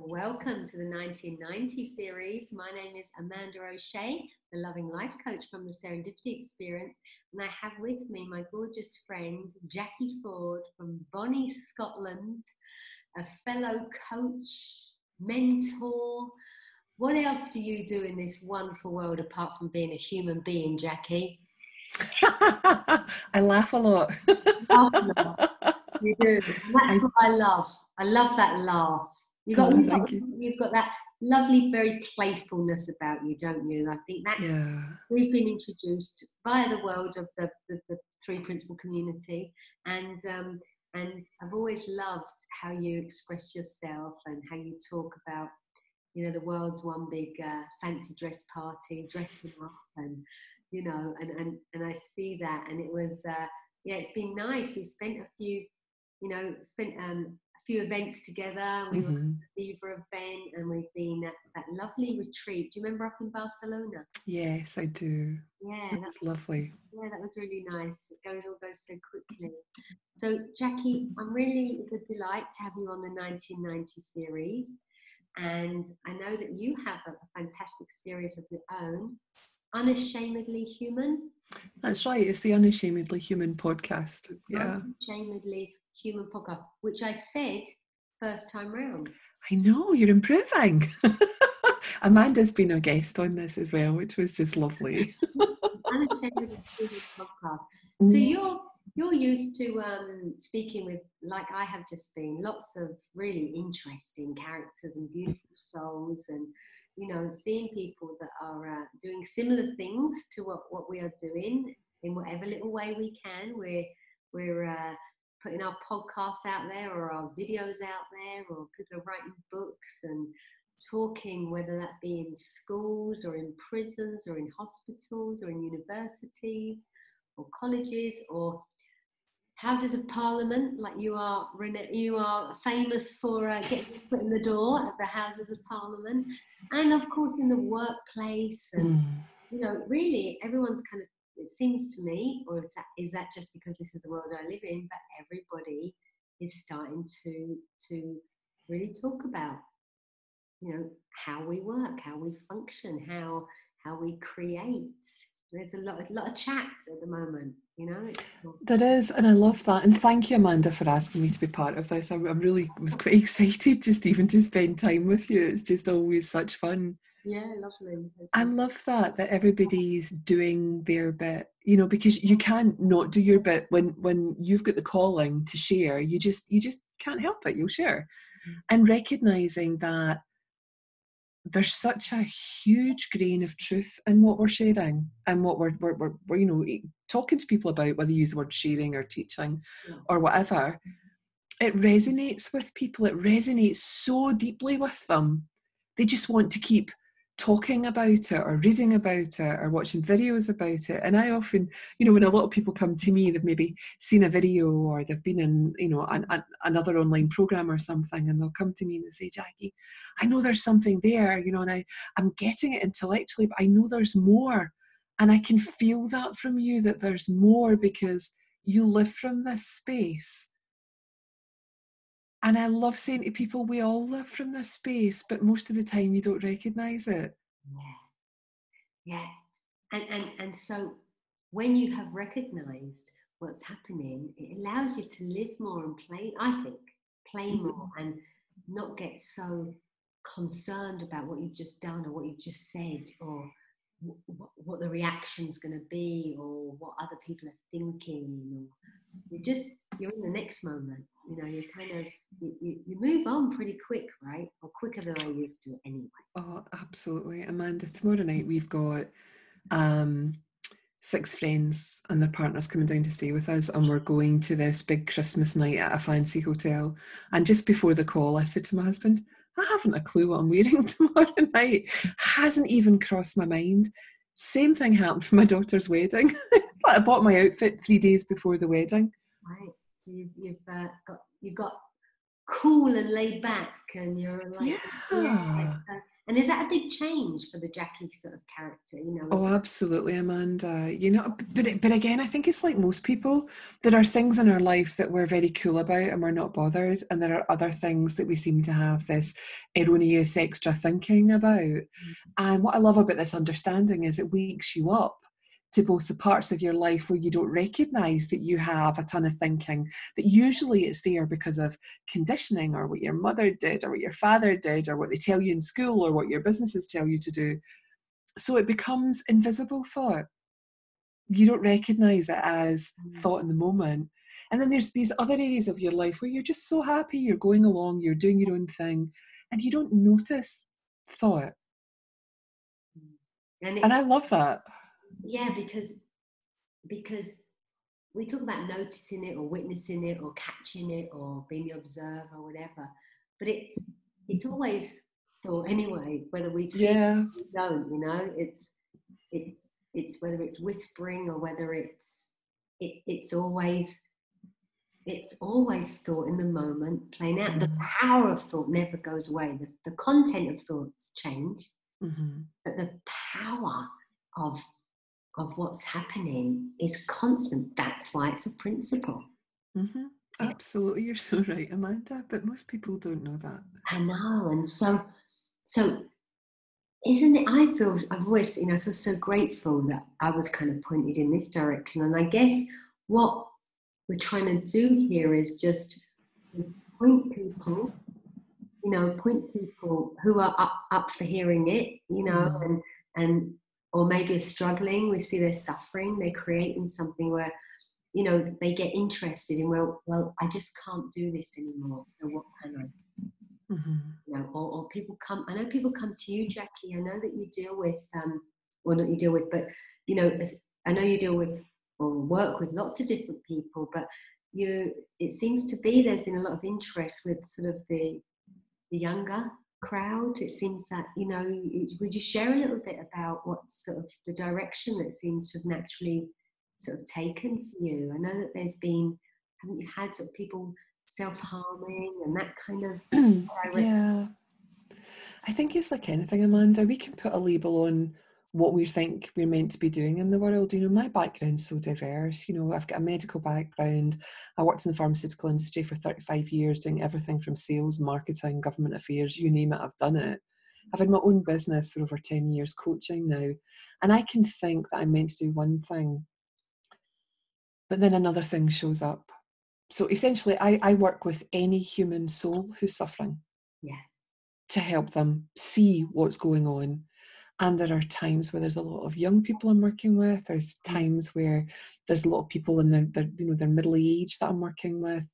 Welcome to the 1990 series. My name is Amanda O'Shea, the Loving Life Coach from the Serendipity Experience, and I have with me my gorgeous friend Jacqui Forde from Bonnie, Scotland, a fellow coach, mentor. What else do you do in this wonderful world apart from being a human being, Jacqui? I laugh a lot. You do. And that's what I love. I love that laugh. You've got that lovely, very playfulness about you, don't you? I think that's we've been introduced via the world of the three principle community, and I've always loved how you express yourself and how you talk about, you know, the world's one big fancy dress party, dressing up, and you know, and I see that, and it was it's been nice. We spent a few events together. We were at the Viva event, and we've been at that lovely retreat. Do you remember up in Barcelona? Yes, I do. Yeah, that was lovely. Yeah, that was really nice. It all goes so quickly. So, Jacqui, it's a delight to have you on the 1990 series. And I know that you have a fantastic series of your own, Unashamedly Human. That's right. It's the Unashamedly Human Podcast. Yeah. Unashamedly Human Podcast, which I said first time round. I know, you're improving. Amanda's been a guest on this as well, which was just lovely. Unashamedly Human Podcast. So you're used to speaking with, like I have just been, lots of really interesting characters and beautiful souls, and you know, seeing people that are doing similar things to what we are doing in whatever little way we can. We're putting our podcasts out there, or our videos out there, or people are writing books and talking, whether that be in schools or in prisons or in hospitals or in universities or colleges or Houses of Parliament, like you are famous for getting your foot in the door at the Houses of Parliament, and of course in the workplace, and you know, really everyone's kind of, it seems to me, or is that just because this is the world I live in, but everybody is starting to really talk about, you know, how we work, how we function, how we create. There's a lot of chat at the moment, you know. There is, and I love that. And thank you, Amanda, for asking me to be part of this. I really was quite excited just even to spend time with you. It's just always such fun. Yeah, lovely. I love that everybody's doing their bit, you know, because you can't not do your bit when you've got the calling to share. You just can't help it. You'll share. And recognizing that there's such a huge grain of truth in what we're sharing and what we're you know, talking to people about, whether you use the word sharing or teaching or whatever. It resonates with people. It resonates so deeply with them. They just want to keep talking about it or reading about it or watching videos about it. And I often, you know, when a lot of people come to me, they've maybe seen a video or they've been in, you know, another online program or something, and they'll come to me and they say, Jacqui, I know there's something there, you know, and I'm getting it intellectually, but I know there's more. And I can feel that from you, that there's more, because you live from this space. And I love saying to people, we all live from this space, but most of the time you don't recognise it. Yeah. And so when you have recognised what's happening, it allows you to live more and play, I think, more, and not get so concerned about what you've just done or what you've just said, or what the reaction's going to be, or what other people are thinking, or you're in the next moment. You know, you kind of you move on pretty quick, right? Or quicker than I used to anyway. Oh, absolutely. Amanda, tomorrow night we've got 6 friends and their partners coming down to stay with us, and we're going to this big Christmas night at a fancy hotel. And just before the call, I said to my husband, I haven't a clue what I'm wearing tomorrow night. Hasn't even crossed my mind. Same thing happened for my daughter's wedding. I bought my outfit 3 days before the wedding. Right. So you've got cool and laid back, and you're like, And is that a big change for the Jacqui sort of character? Oh, absolutely, Amanda. But again, I think it's like most people. There are things in our life that we're very cool about and we're not bothered, and there are other things that we seem to have this erroneous extra thinking about. Mm-hmm. And what I love about this understanding is it wakes you up to both the parts of your life where you don't recognise that you have a ton of thinking, that usually it's there because of conditioning or what your mother did or what your father did or what they tell you in school or what your businesses tell you to do. So it becomes invisible thought. You don't recognise it as thought in the moment. And then there's these other areas of your life where you're just so happy, you're going along, you're doing your own thing, and you don't notice thought. And I love that. Yeah, because we talk about noticing it or witnessing it or catching it or being the observer or whatever, but it's always thought anyway, whether we see it or we don't. It's whether it's whispering or whether it's always thought in the moment, playing out. The power of thought never goes away. The content of thoughts change, but the power of what's happening is constant. That's why it's a principle. Absolutely, you're so right, Amanda, but most people don't know that. I know. And so isn't it, I feel so grateful that I was kind of pointed in this direction. And I guess what we're trying to do here is just point people who are up for hearing it, and or maybe are struggling. We see they're suffering, they're creating something where, they get interested in, well, I just can't do this anymore. So what can I do? Or people come, I know people come to you, Jacqui. I know that you deal with, not you deal with, but, I know you deal with or work with lots of different people, but it seems to be there's been a lot of interest with sort of the younger crowd. It seems that, would you share a little bit about what's sort of the direction that seems to have naturally sort of taken for you? I know that haven't you had sort of people self-harming and that kind of direction? Yeah. I think it's like anything, Amanda. We can put a label on what we think we're meant to be doing in the world. My background's so diverse. I've got a medical background. I worked in the pharmaceutical industry for 35 years, doing everything from sales, marketing, government affairs, you name it, I've done it. I've had my own business for over 10 years, coaching now. And I can think that I'm meant to do one thing, but then another thing shows up. So essentially, I work with any human soul who's suffering. Yeah. To help them see what's going on. And there are times where there's a lot of young people I'm working with. There's times where there's a lot of people in their middle age that I'm working with,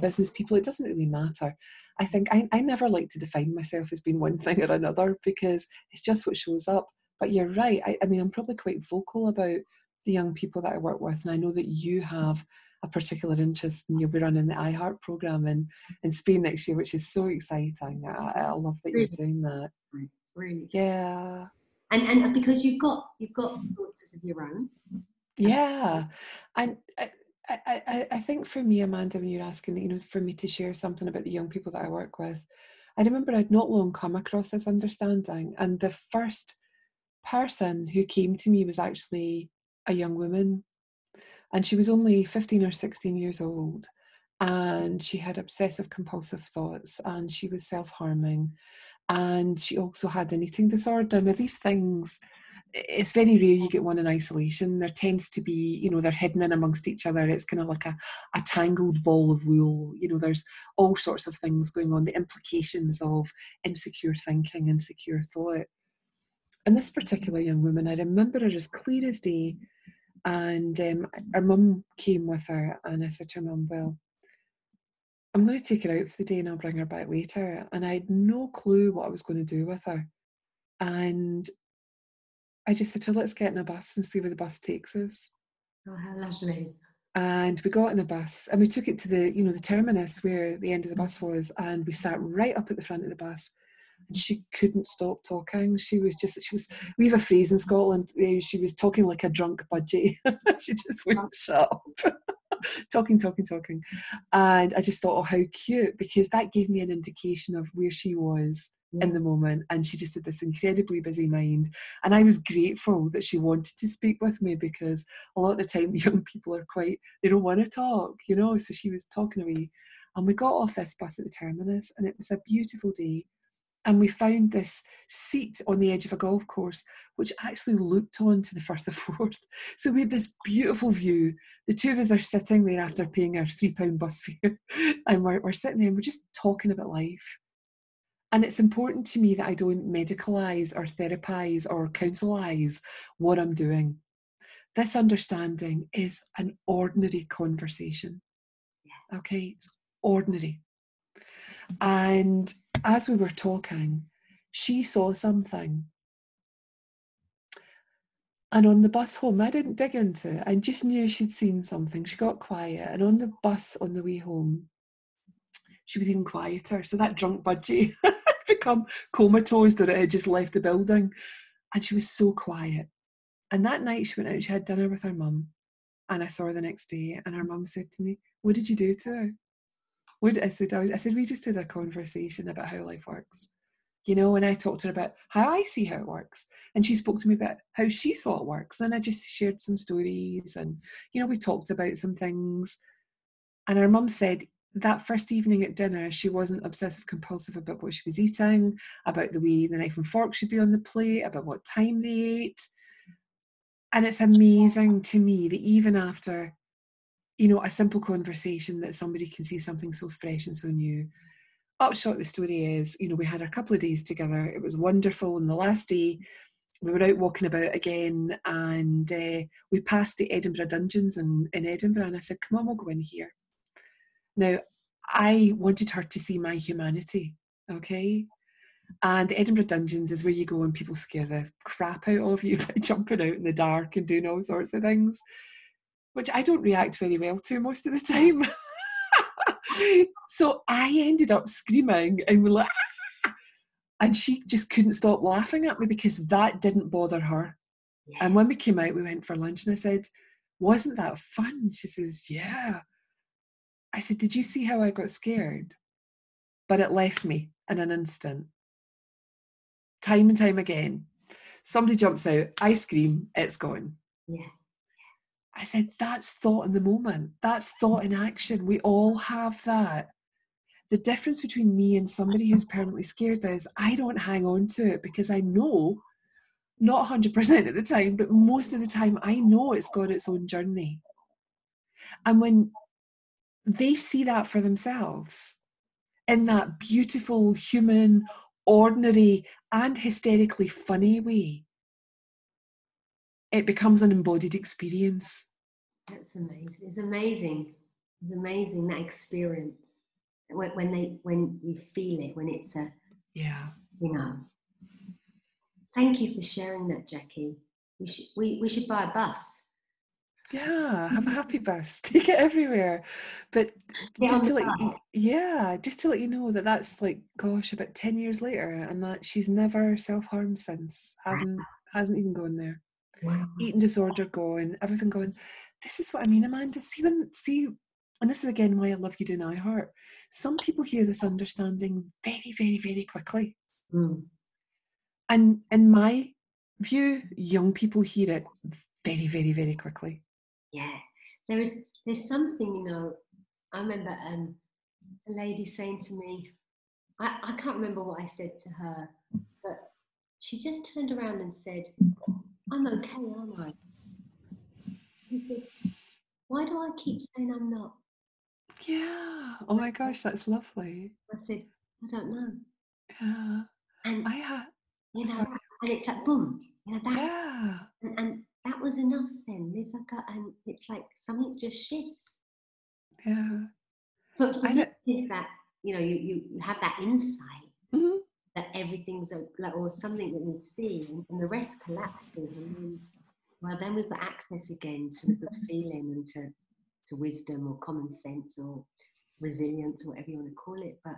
business people. It doesn't really matter. I think I never like to define myself as being one thing or another because it's just what shows up. But you're right. I mean, I'm probably quite vocal about the young people that I work with. And I know that you have a particular interest, and you'll be running the iHeart program in Spain next year, which is so exciting. I love that you're doing that. Really. Yeah. And because you've got daughters of your own. Yeah. And I think for me, Amanda, when you're asking, for me to share something about the young people that I work with, I remember I'd not long come across this understanding. And the first person who came to me was actually a young woman. And she was only 15 or 16 years old. And she had obsessive compulsive thoughts, and she was self-harming. And she also had an eating disorder. Now, these things, it's very rare you get one in isolation. There tends to be, they're hidden in amongst each other. It's kind of like a tangled ball of wool. There's all sorts of things going on, the implications of insecure thinking, insecure thought. And this particular young woman, I remember her as clear as day. And her mum came with her, and I said to her mum, well, I'm going to take her out for the day and I'll bring her back later. And I had no clue what I was going to do with her. And I just said to her, let's get in a bus and see where the bus takes us. Oh, how lovely. And we got in a bus and we took it to the terminus where the end of the bus was, and we sat right up at the front of the bus. And she couldn't stop talking. We have a phrase in Scotland, she was talking like a drunk budgie. She just wouldn't shut up. talking. And I just thought, oh, how cute, because that gave me an indication of where she was in the moment, and she just had this incredibly busy mind. And I was grateful that she wanted to speak with me, because a lot of the time young people are they don't want to talk, you know. So she was talking away, and we got off this bus at the terminus, and it was a beautiful day. And we found this seat on the edge of a golf course, which actually looked onto the Firth of Forth. So we had this beautiful view. The two of us are sitting there after paying our £3 bus fare, and we're sitting there and we're just talking about life. And it's important to me that I don't medicalise or therapise or counsellise what I'm doing. This understanding is an ordinary conversation. Okay? It's ordinary. And as we were talking, she saw something. And on the bus home, I didn't dig into it. I just knew she'd seen something. She got quiet. And on the bus on the way home, she was even quieter. So that drunk budgie had become comatose, or it had just left the building. And she was so quiet. And that night she went out and she had dinner with her mum. And I saw her the next day, and her mum said to me, "What did you do to her?" I said, we just had a conversation about how life works. You know, and I talked to her about how I see how it works. And she spoke to me about how she saw it works. And I just shared some stories, and, you know, we talked about some things. And her mum said that first evening at dinner, she wasn't obsessive compulsive about what she was eating, about the way the knife and fork should be on the plate, about what time they ate. And it's amazing to me that even after, you know, a simple conversation, that somebody can see something so fresh and so new. Upshot, the story is, you know, we had a couple of days together. It was wonderful. And the last day, we were out walking about again, and we passed the Edinburgh Dungeons in Edinburgh. And I said, "Come on, we'll go in here." Now, I wanted her to see my humanity, okay? And the Edinburgh Dungeons is where you go and people scare the crap out of you by jumping out in the dark and doing all sorts of things, which I don't react very well to most of the time. So I ended up screaming, and we're like, "Ah!" And she just couldn't stop laughing at me, because that didn't bother her. Yeah. And when we came out, we went for lunch, and I said, "Wasn't that fun?" She says, "Yeah." I said, "Did you see how I got scared?" But it left me in an instant. Time and time again. Somebody jumps out, I scream, it's gone. Yeah. I said, that's thought in the moment. That's thought in action. We all have that. The difference between me and somebody who's permanently scared is I don't hang on to it, because I know, not 100% of the time, but most of the time, I know it's got its own journey. And when they see that for themselves, in that beautiful, human, ordinary, and hysterically funny way, it becomes an embodied experience. That's amazing. It's amazing. It's amazing, that experience. When you feel it, when it's a, yeah, you know. Thank you for sharing that, Jacqui. We should buy a bus. Yeah, have a happy bus. Take it everywhere. But just to let you know that that's like, gosh, about 10 years later, and that she's never self-harmed since. Hasn't even gone there. Wow. Eating disorder gone, everything gone. This is what I mean, Amanda. See, and this is again why I love you doing iHeart. Some people hear this understanding very, very, very quickly. Mm. And in my view, young people hear it very, very, very quickly. Yeah, there's something, you know. I remember a lady saying to me, I can't remember what I said to her, but she just turned around and said, "I'm okay, aren't I?" She said, "Why do I keep saying I'm not?" Yeah. Oh my gosh, that's lovely. I said, "I don't know." Yeah. And you know, and it's like boom, you know, that. Yeah. And that was enough then. And it's like something just shifts. Yeah. For me, is that, you know, you have that insight, mm-hmm. that everything's like, or something that we see, and the rest collapses. And then we've got access again to the good feeling, and to wisdom or common sense or resilience or whatever you want to call it. But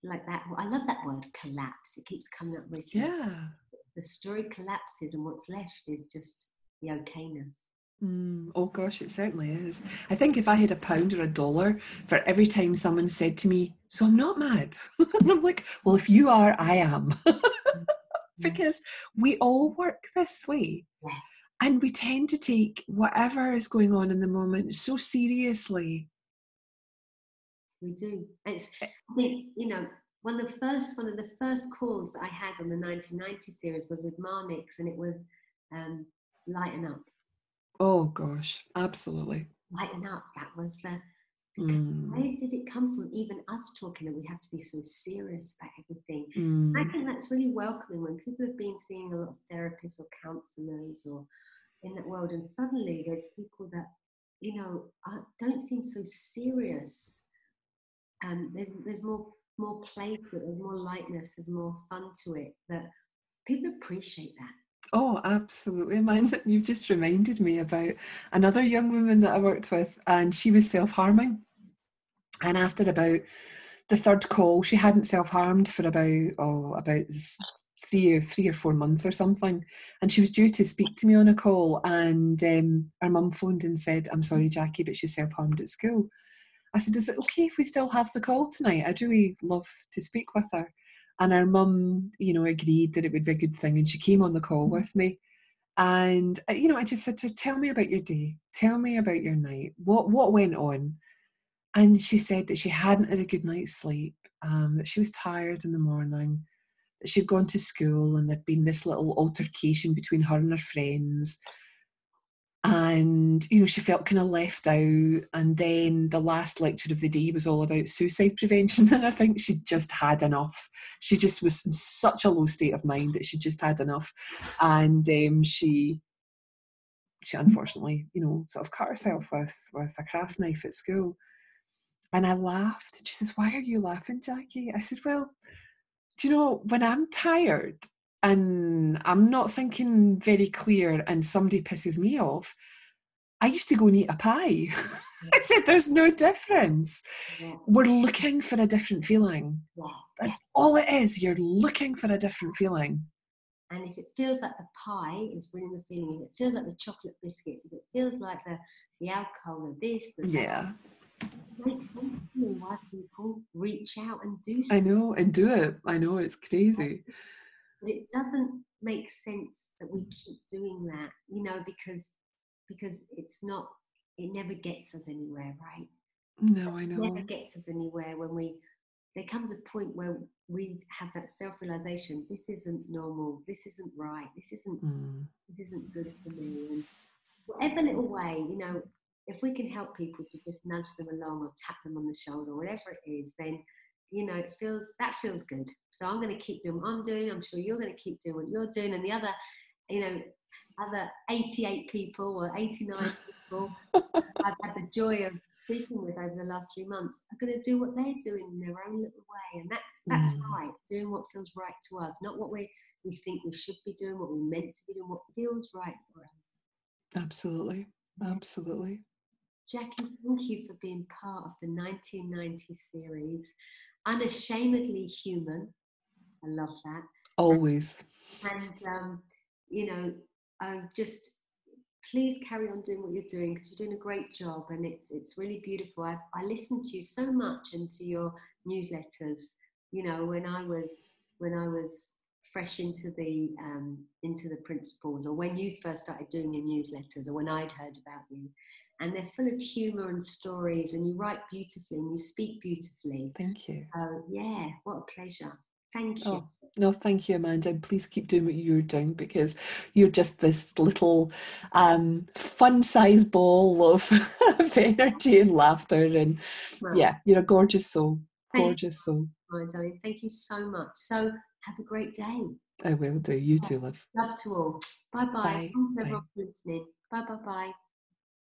like that, I love that word, collapse. It keeps coming up with me. Yeah. The story collapses, and what's left is just the okayness. Oh gosh, it certainly is. I think if I had £1 or $1 for every time someone said to me, "So I'm not mad," and I'm like, well, if you are, I am. Because we all work this way. Yeah. And we tend to take whatever is going on in the moment so seriously. We do. I think, one of the first calls that I had on the 1990 series was with Marnix, and it was lighten up. Oh gosh, absolutely. Lighten up. That was where did it come from? Even us talking that we have to be so serious about everything. I think that's really welcoming when people have been seeing a lot of therapists or counsellors or in that world, and suddenly there's people that don't seem so serious. There's more play to it. There's more lightness. There's more fun to it. That people appreciate that. Oh, absolutely. Man, you've just reminded me about another young woman that I worked with, and she was self-harming. And after about the third call, she hadn't self-harmed for about 3 or 4 months or something. And she was due to speak to me on a call, and our mum phoned and said, "I'm sorry, Jackie, but she's self-harmed at school." I said, "Is it okay if we still have the call tonight? I'd really love to speak with her." And our mum, agreed that it would be a good thing. And she came on the call with me. And, I just said to her, "Tell me about your day. Tell me about your night. What went on?" And she said that she hadn't had a good night's sleep, that she was tired in the morning, that she'd gone to school and there'd been this little altercation between her and her friends. And, she felt kind of left out. And then the last lecture of the day was all about suicide prevention. And I think she'd just had enough. She just was in such a low state of mind that she just had enough. And she unfortunately, sort of cut herself with a craft knife at school. And I laughed. And she says, "Why are you laughing, Jackie?" I said, "Well, do you know, when I'm tired and I'm not thinking very clear and somebody pisses me off, I used to go and eat a pie." I said, "There's no difference. Yeah. We're looking for a different feeling." Yeah. That's all it is. You're looking for a different feeling. And if it feels like the pie is bringing the feeling, if it feels like the chocolate biscuits, if it feels like the alcohol, Yeah. makes sense to me why people reach out and do I something. know, and do it. I know, it's crazy. But it doesn't make sense that we keep doing that, because it's not, it never gets us anywhere, right? No, I know. It never gets us anywhere when there comes a point where we have that self-realization, this isn't normal, this isn't right, this isn't good for me. And whatever little way, if we can help people to just nudge them along or tap them on the shoulder, whatever it is, then that feels good. So I'm going to keep doing what I'm doing. I'm sure you're going to keep doing what you're doing, and the other 88 people or 89 people I've had the joy of speaking with over the last 3 months are going to do what they're doing in their own little way. And that's right, doing what feels right to us, not what we think we should be doing, what we're meant to be doing, what feels right for us. Absolutely. Absolutely. Jackie, thank you for being part of the 1990 series, Unashamedly Human. I love that. Always. And just please carry on doing what you're doing, because you're doing a great job, and it's really beautiful. I listen to you so much and to your newsletters. When I was fresh into the principles, or when you first started doing your newsletters, or when I'd heard about you, and they're full of humor and stories, and you write beautifully and you speak beautifully. Thank you. Yeah, what a pleasure. Thank you. Oh, no, thank you, Amanda. And please keep doing what you're doing, because you're just this little fun-sized ball of energy and laughter. And yeah, you're a gorgeous soul. Gorgeous soul. My darling, thank you so much. So have a great day. I will do. You too, love. Love to all. Bye-bye. Bye. Thanks everyone for listening. Bye-bye-bye.